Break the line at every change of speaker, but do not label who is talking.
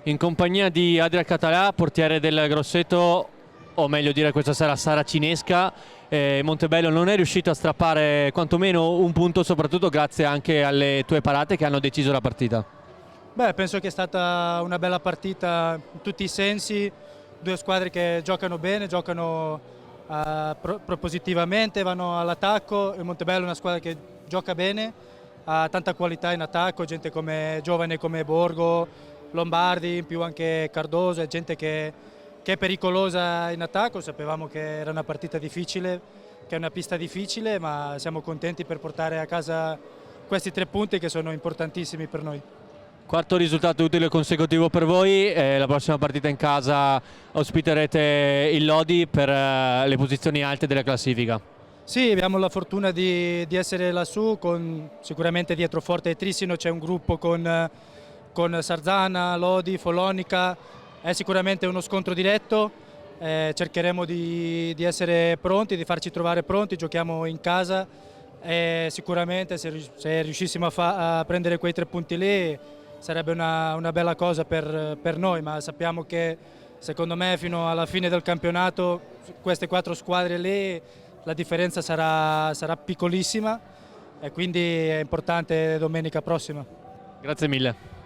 in compagnia di Adrian Català, portiere del Grosseto, o meglio dire questa sera saracinesca. Montebello non è riuscito a strappare quantomeno un punto, soprattutto grazie anche alle tue parate che hanno deciso la partita.
Beh, penso che è stata una bella partita in tutti i sensi, due squadre che giocano bene, giocano propositivamente, vanno all'attacco. Il Montebello è una squadra che gioca bene, ha tanta qualità in attacco, gente come giovane come Borgo, Lombardi, in più anche Cardoso, è gente che è pericolosa in attacco. Sapevamo che era una partita difficile, che è una pista difficile, ma siamo contenti per portare a casa questi 3 punti che sono importantissimi per noi.
Quarto risultato utile consecutivo per voi, la prossima partita in casa ospiterete il Lodi per le posizioni alte della classifica.
Sì, abbiamo la fortuna di essere lassù, sicuramente dietro Forte e Trissino c'è un gruppo con Sarzana, Lodi, Follonica, è sicuramente uno scontro diretto, cercheremo di essere pronti, di farci trovare pronti, giochiamo in casa e sicuramente se riuscissimo a prendere quei 3 punti lì sarebbe una bella cosa per noi, ma sappiamo che secondo me fino alla fine del campionato queste 4 squadre lì la differenza sarà piccolissima e quindi è importante domenica prossima.
Grazie mille.